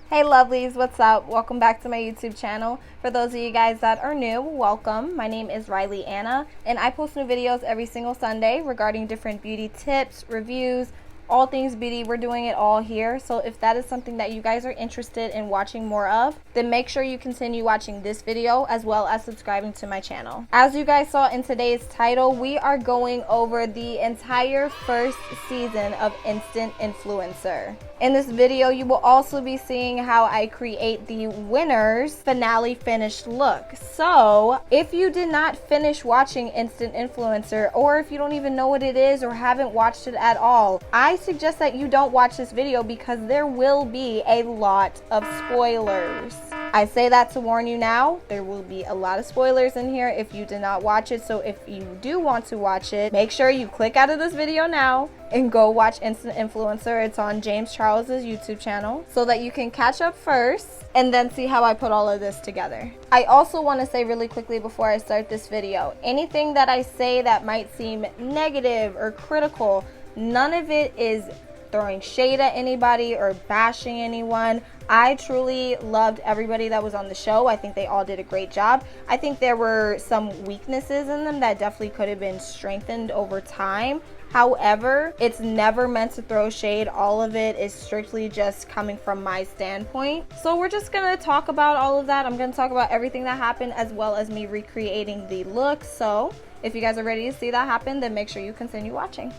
Hey lovelies, what's up? Welcome back to my YouTube channel. For those of you guys that are new, welcome. My name is Leeana and I post new videos every single Sunday regarding different beauty tips, reviews, all things beauty. We're doing it all here. So if that is something that you guys are interested in watching more of, then make sure you continue watching this video as well as subscribing to my channel. As you guys saw in today's title, we are going over the entire first season of Instant Influencer. In this video, you will also be seeing how I create the winner's finale finished look. So if you did not finish watching Instant Influencer, or if you don't even know what it is or haven't watched it at all, I suggest that you don't watch this video because there will be a lot of spoilers. I say that to warn you now. There will be a lot of spoilers in here if you did not watch it. So if you do want to watch it, make sure you click out of this video now and go watch Instant Influencer. It's on James Charles's YouTube channel so that you can catch up first and then see how I put all of this together. I also want to say really quickly before I start this video, anything that I say that might seem negative or critical, none of it is throwing shade at anybody or bashing anyone. I truly loved everybody that was on the show. I think they all did a great job. I think there were some weaknesses in them that definitely could have been strengthened over time. However, it's never meant to throw shade. All of it is strictly just coming from my standpoint. So we're just gonna talk about all of that. I'm gonna talk about everything that happened as well as me recreating the look. So if you guys are ready to see that happen, then make sure you continue watching.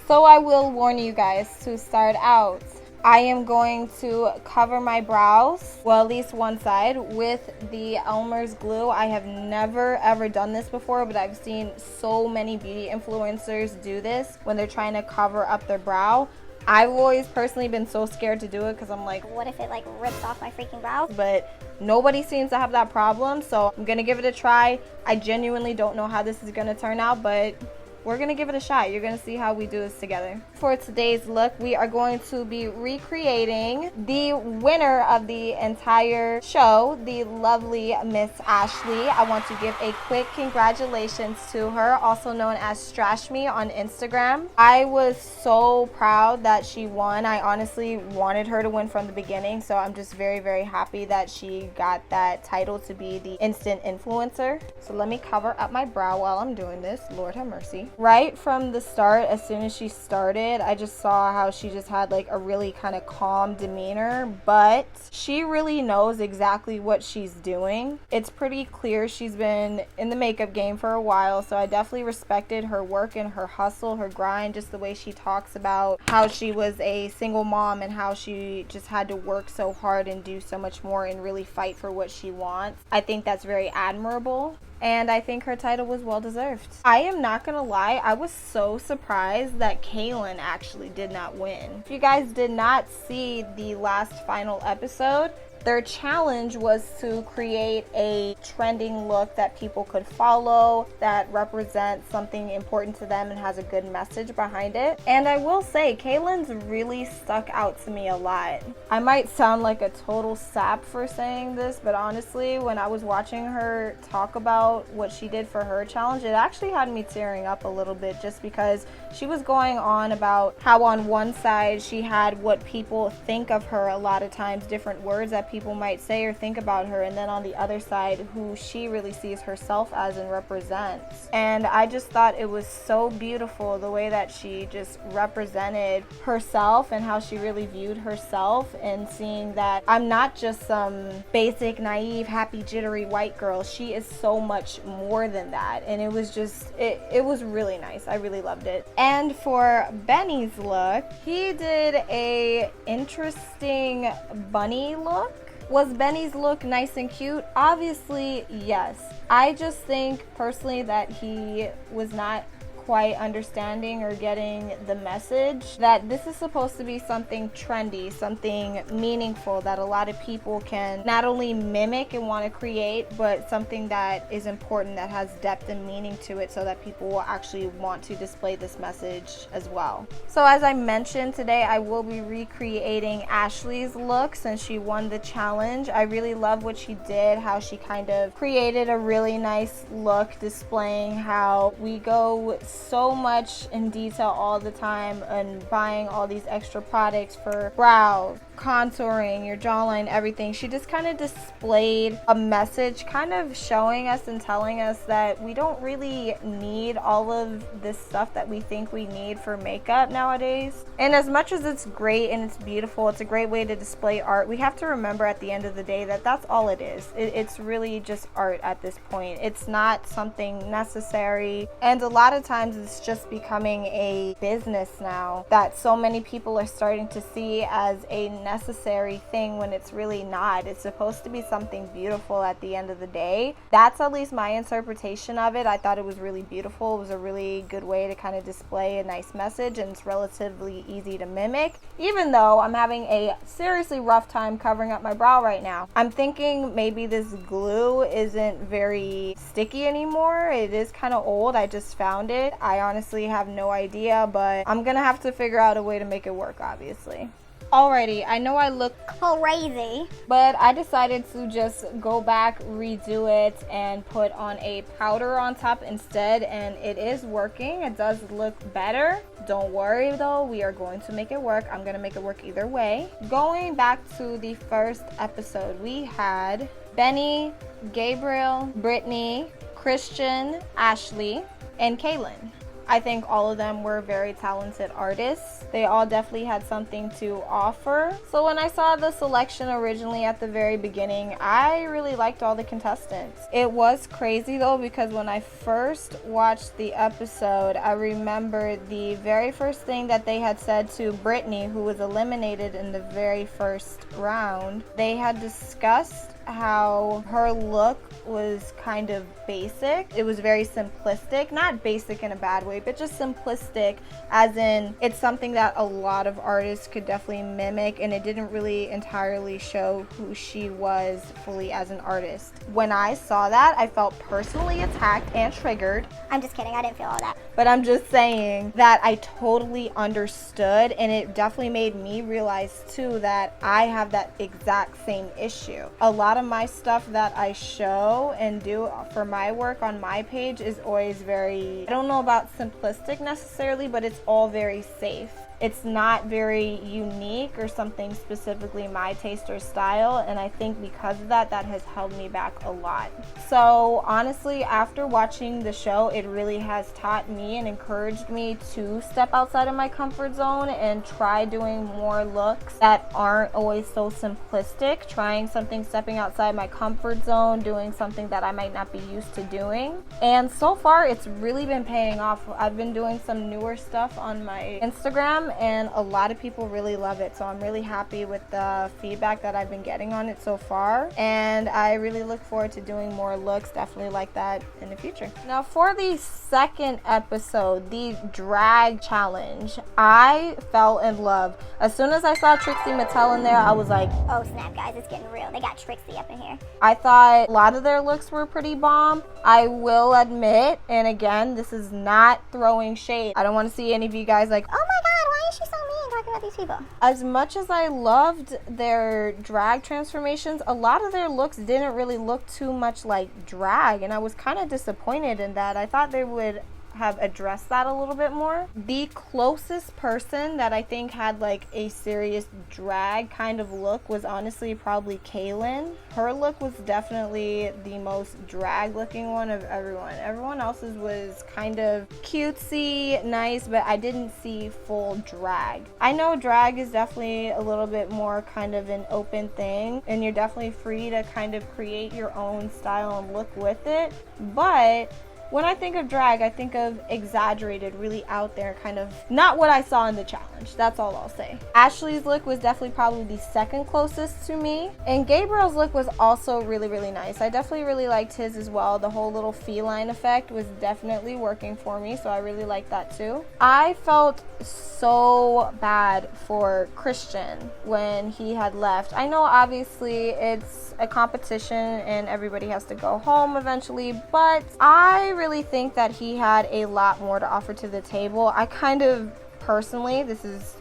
So I will warn you guys to start out. I am going to cover my brows, well at least one side, with the Elmer's glue. I have never ever done this before, but I've seen so many beauty influencers do this when they're trying to cover up their brow. I've always personally been so scared to do it because I'm like, what if it like rips off my freaking brows? But nobody seems to have that problem, so I'm gonna give it a try. I genuinely don't know how this is gonna turn out, but we're gonna give it a shot. You're gonna see how we do this together. For today's look, we are going to be recreating the winner of the entire show, the lovely Miss Ashley. I want to give a quick congratulations to her, also known as Strash Me on Instagram. I was so proud that she won. I honestly wanted her to win from the beginning, so I'm just very, very happy that she got that title to be the Instant Influencer. So let me cover up my brow while I'm doing this. Lord have mercy. Right from the start, as soon as she started, I just saw how she just had like a really kind of calm demeanor, but she really knows exactly what she's doing. It's pretty clear she's been in the makeup game for a while, so I definitely respected her work and her hustle, her grind, just the way she talks about how she was a single mom and how she just had to work so hard and do so much more and really fight for what she wants. I think that's very admirable. And I think her title was well deserved. I am not gonna lie, I was so surprised that Kaylin actually did not win. If you guys did not see the last final episode, their challenge was to create a trending look that people could follow, that represents something important to them and has a good message behind it. And I will say, Kaylin's really stuck out to me a lot. I might sound like a total sap for saying this, but honestly, when I was watching her talk about what she did for her challenge, it actually had me tearing up a little bit, just because she was going on about how on one side she had what people think of her, a lot of times different words that people might say or think about her, and then on the other side who she really sees herself as and represents. And I just thought it was so beautiful the way that she just represented herself and how she really viewed herself, and seeing that I'm not just some basic, naive, happy, jittery white girl. She is so much more than that, and it was just it was really nice. I really loved it. And for Benny's look, he did a interesting bunny look. Was Benny's look nice and cute? Obviously, yes. I just think personally that he was not quite understanding or getting the message that this is supposed to be something trendy, something meaningful that a lot of people can not only mimic and want to create, but something that is important, that has depth and meaning to it, so that people will actually want to display this message as well. So as I mentioned, today I will be recreating Ashley's look since she won the challenge. I really love what she did, how she kind of created a really nice look displaying how we go so much in detail all the time and buying all these extra products for brows, contouring, your jawline, everything. She just kind of displayed a message, kind of showing us and telling us that we don't really need all of this stuff that we think we need for makeup nowadays. And as much as it's great and it's beautiful, it's a great way to display art, we have to remember at the end of the day that that's all it is. It's really just art at this point. It's not something necessary, and a lot of times it's just becoming a business now that so many people are starting to see as a necessary thing when it's really not. It's supposed to be something beautiful at the end of the day. That's at least my interpretation of it. I thought it was really beautiful. It was a really good way to kind of display a nice message, and it's relatively easy to mimic, even though I'm having a seriously rough time covering up my brow right now. I'm thinking maybe this glue isn't very sticky anymore. It is kind of old. I just found it. I honestly have no idea, but I'm gonna have to figure out a way to make it work, obviously. Alrighty, I know I look Crazy. but I decided to just go back, redo it, and put on a powder on top instead, and it is working. It does look better. Don't worry though, we are going to make it work. I'm gonna make it work either way. Going back to the first episode, we had Benny, Gabriel, Brittany, Christian, Ashley, and Kaylin. I think all of them were very talented artists. They all definitely had something to offer. So when I saw the selection originally at the very beginning, I really liked all the contestants. It was crazy though, because when I first watched the episode, I remember the very first thing that they had said to Brittany, who was eliminated in the very first round. They had discussed how her look was kind of basic. It was very simplistic, not basic in a bad way, but just simplistic, as in it's something that a lot of artists could definitely mimic, and it didn't really entirely show who she was fully as an artist. When I saw that, I felt personally attacked and triggered. I'm just kidding. I didn't feel all that. But I'm just saying that I totally understood, and it definitely made me realize too that I have that exact same issue. A lot of my stuff that I show and do for my work on my page is always very, I don't know about simplistic necessarily, but it's all very safe. It's not very unique or something specifically my taste or style, and I think because of that, that has held me back a lot. So honestly, after watching the show, it really has taught me and encouraged me to step outside of my comfort zone and try doing more looks that aren't always so simplistic, trying something, stepping outside my comfort zone, doing something that I might not be used to doing. And so far, it's really been paying off. I've been doing some newer stuff on my Instagram, and a lot of people really love it, so I'm really happy with the feedback that I've been getting on it so far, and I really look forward to doing more looks definitely like that in the future. Now for the second episode, the drag challenge, I fell in love. As soon as I saw Trixie Mattel in there, I was like, Oh snap, guys, it's getting real. They got Trixie up in here. I thought a lot of their looks were pretty bomb. I will admit, and again, this is not throwing shade. I don't want to see any of you guys like, Oh my god, why is she so mean talking about these people? as much as I loved their drag transformations, a lot of their looks didn't really look too much like drag, and I was kind of disappointed in that. I thought they would have addressed that a little bit more. The closest person that I think had like a serious drag kind of look was honestly probably Kaylin. Her look was definitely the most drag looking one of everyone. Everyone else's was kind of cutesy, nice, but I didn't see full drag. I know drag is definitely a little bit more kind of an open thing, and you're definitely free to kind of create your own style and look with it, but when I think of drag, I think of exaggerated, really out there, kind of not what I saw in the challenge. That's all I'll say. Ashley's look was definitely probably the second closest to me. And Gabriel's look was also really, really nice. I definitely really liked his as well. The whole little feline effect was definitely working for me, so I really liked that too. I felt so bad for Christian when he had left. I know obviously it's a competition and everybody has to go home eventually, but I really think that he had a lot more to offer to the table. I kind of personally, this is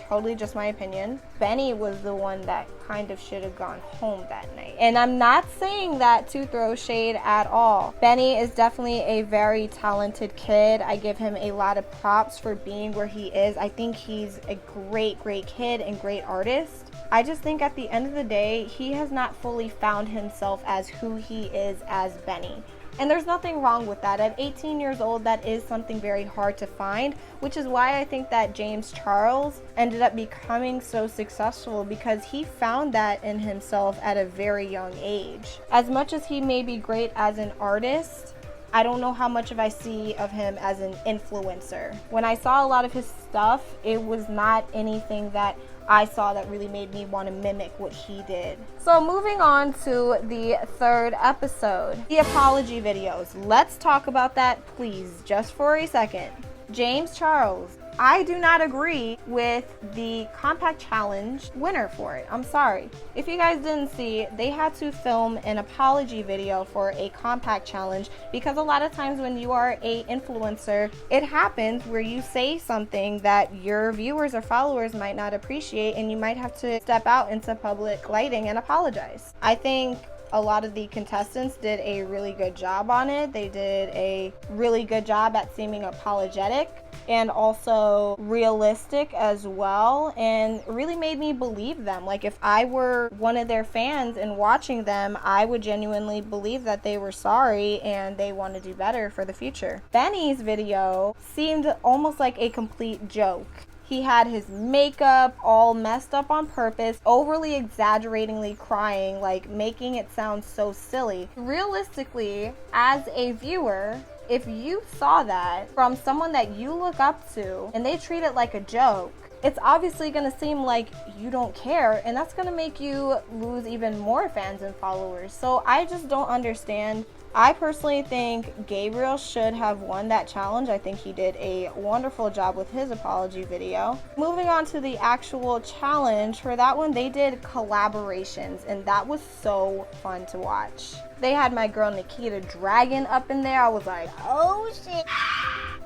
totally just my opinion, Benny was the one that kind of should have gone home that night. And I'm not saying that to throw shade at all. Benny is definitely a very talented kid. I give him a lot of props for being where he is. I think he's a great, great kid and great artist. I just think at the end of the day, he has not fully found himself as who he is as Benny. And there's nothing wrong with that. At 18 years old, that is something very hard to find, which is why I think that James Charles ended up becoming so successful, because he found that in himself at a very young age. As much as he may be great as an artist, I don't know how much of I see of him as an influencer. When I saw a lot of his stuff, it was not anything that I saw that really made me want to mimic what he did. So moving on to the third episode, the apology videos. Let's talk about that, please, just for a second. James Charles, I do not agree with the compact challenge winner for it. I'm sorry. If you guys didn't see, they had to film an apology video for a compact challenge, because a lot of times when you are a influencer, it happens where you say something that your viewers or followers might not appreciate, and you might have to step out into public lighting and apologize. I think a lot of the contestants did a really good job on it. They did a really good job at seeming apologetic and also realistic as well, and really made me believe them. Like, if I were one of their fans and watching them, I would genuinely believe that they were sorry and they want to do better for the future. Benny's video seemed almost like a complete joke. He had his makeup all messed up on purpose, overly exaggeratingly crying, like making it sound so silly. Realistically, as a viewer, if you saw that from someone that you look up to and they treat it like a joke, it's obviously going to seem like you don't care, and that's going to make you lose even more fans and followers. So I just don't understand. I personally think Gabriel should have won that challenge. I think he did a wonderful job with his apology video. Moving on to the actual challenge, for that one they did collaborations, and that was so fun to watch. They had my girl Nikita Dragon up in there. I was like, oh shit.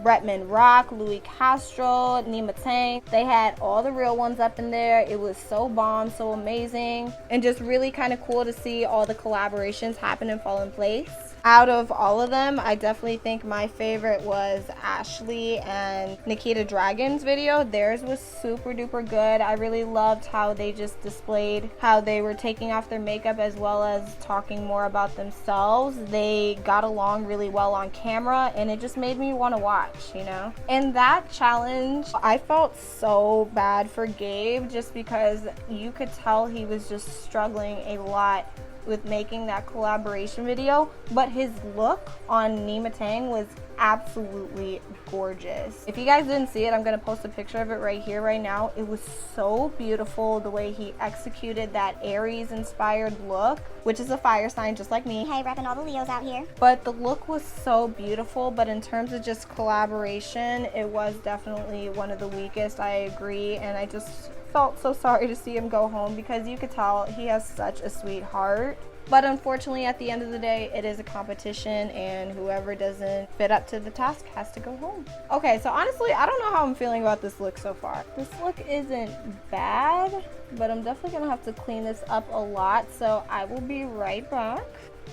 Bretman Rock, Louis Castro, Nima Tang. They had all the real ones up in there. It was so bomb, so amazing, and just really kind of cool to see all the collaborations happen and fall in place. Out of all of them, I definitely think my favorite was Ashley and Nikita Dragon's video. Theirs was super duper good. I really loved how they just displayed how they were taking off their makeup as well as talking more about themselves. They got along really well on camera, and it just made me want to watch, you know? In that challenge, I felt so bad for Gabe, just because you could tell he was just struggling a lot with making that collaboration video, but his look on Nima Tang was absolutely gorgeous. If you guys didn't see it, I'm gonna post a picture of it right here right now. It was so beautiful the way he executed that Aries inspired look, which is a fire sign just like me. Hey, repping all the Leos out here. But the look was so beautiful, but in terms of just collaboration, it was definitely one of the weakest. I agree, and I just felt so sorry to see him go home, because you could tell he has such a sweet heart. But unfortunately, at the end of the day, it is a competition, and whoever doesn't fit up to the task has to go home. Okay, so honestly, I don't know how I'm feeling about this look so far. This look isn't bad, but I'm definitely gonna have to clean this up a lot, so I will be right back.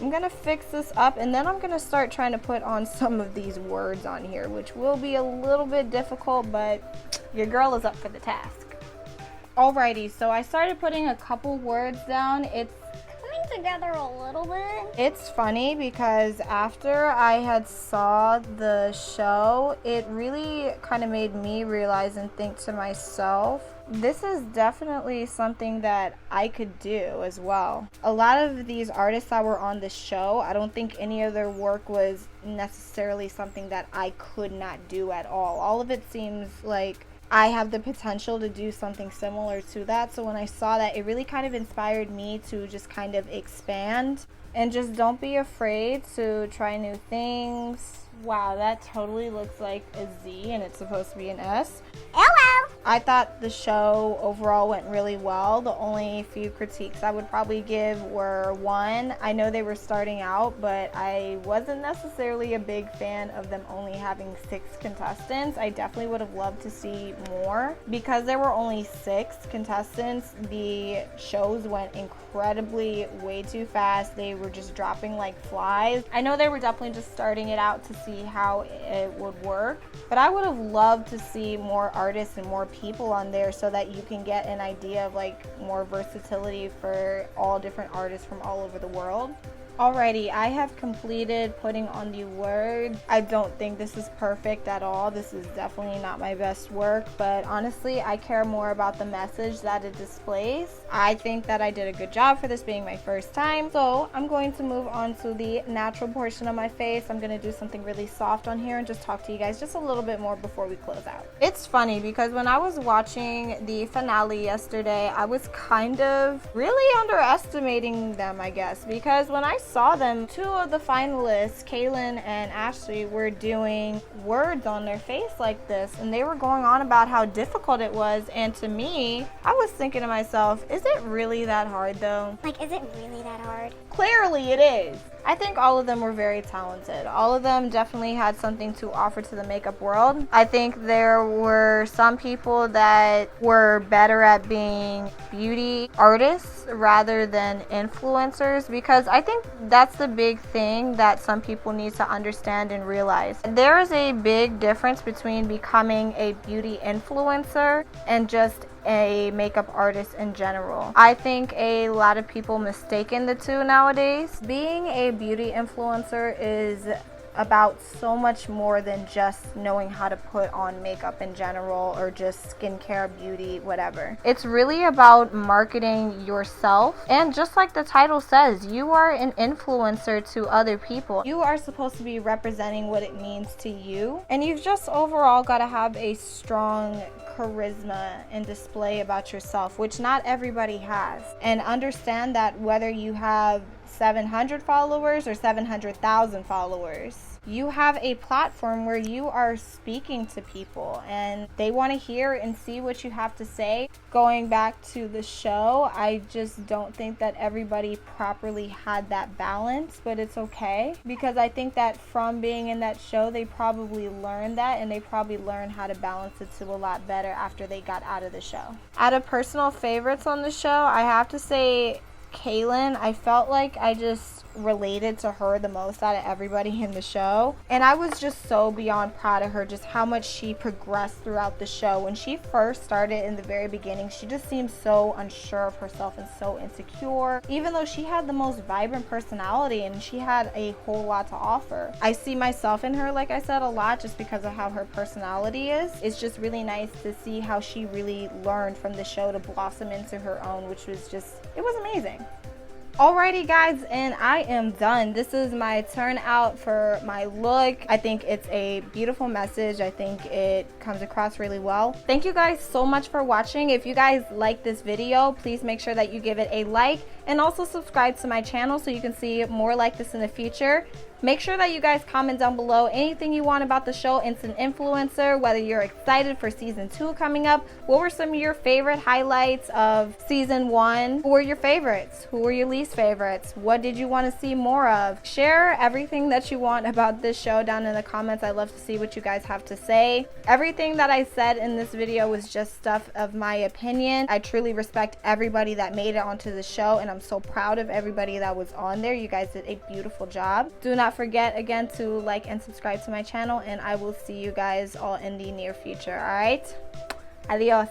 I'm gonna fix this up, and then I'm gonna start trying to put on some of these words on here, which will be a little bit difficult, but your girl is up for the task. Alrighty, so I started putting a couple words down. It's Coming together a little bit. It's funny because after I had saw the show, it really kind of made me realize and think to myself, this is definitely something that I could do as well. A lot of these artists that were on the show, I don't think any of their work was necessarily something that I could not do at all. All of it seems like I have the potential to do something similar to that. So when I saw that, it really kind of inspired me to just kind of expand and just don't be afraid to try new things. Wow, that totally looks like a Z and it's supposed to be an S. Hello. I thought the show overall went really well. The only few critiques I would probably give were, one, I know they were starting out, but I wasn't necessarily a big fan of them only having 6 contestants. I definitely would have loved to see more. Because there were only 6 contestants, the shows went incredibly way too fast. They were just dropping like flies. I know they were definitely just starting it out to see see how it would work. But I would have loved to see more artists and more people on there so that you can get an idea of like more versatility for all different artists from all over the world. Alrighty, I have completed putting on the word. I don't think this is perfect at all. This is definitely not my best work, but honestly, I care more about the message that it displays. I think that I did a good job for this being my first time. So I'm going to move on to the natural portion of my face. I'm going to do something really soft on here and just talk to you guys just a little bit more before we close out. It's funny because when I was watching the finale yesterday, I was kind of really underestimating them, I guess, because when I saw them, two of the finalists, Kaylin and Ashley, were doing words on their face like this, and they were going on about how difficult it was. And to me, I was thinking to myself, is it really that hard though? Like, is it really that hard? Clearly it is. I think all of them were very talented. All of them definitely had something to offer to the makeup world. I think there were some people that were better at being beauty artists rather than influencers, because I think that's the big thing that some people need to understand and realize. There is a big difference between becoming a beauty influencer and just a makeup artist in general. I think a lot of people mistaken the two nowadays. Being a beauty influencer is about so much more than just knowing how to put on makeup in general or just skincare, beauty, whatever. It's really about marketing yourself, and just like the title says, you are an influencer to other people. You are supposed to be representing what it means to you, and you've just overall got to have a strong charisma and display about yourself, which not everybody has. And understand that whether you have 700 followers or 700,000 followers, you have a platform where you are speaking to people and they want to hear and see what you have to say. Going back to the show, I just don't think that everybody properly had that balance, but it's okay, because I think that from being in that show, they probably learned that, and they probably learned how to balance it to a lot better after they got out of the show. Out of personal favorites on the show, I have to say Kaylin. I felt like I just related to her the most out of everybody in the show, and I was just so beyond proud of her, just how much she progressed throughout the show. When she first started in the very beginning, she just seemed so unsure of herself and so insecure, even though she had the most vibrant personality and she had a whole lot to offer. I see myself in her, like I said, a lot, just because of how her personality is. It's just really nice to see how she really learned from the show to blossom into her own, which was just, it was amazing. Alrighty guys, and I am done. This is my turnout for my look. I think it's a beautiful message. I think it comes across really well. Thank you guys so much for watching. If you guys like this video, please make sure that you give it a like and also subscribe to my channel so you can see more like this in the future. Make sure that you guys comment down below anything you want about the show Instant Influencer, whether you're excited for season 2 coming up. What were some of your favorite highlights of season 1? Who were your favorites? Who were your least favorites? What did you want to see more of? Share everything that you want about this show down in the comments. I love to see what you guys have to say. Everything that I said in this video was just stuff of my opinion. I truly respect everybody that made it onto the show, and I'm so proud of everybody that was on there. You guys did a beautiful job. Do not forget again to like and subscribe to my channel, and I will see you guys all in the near future. All right, adios.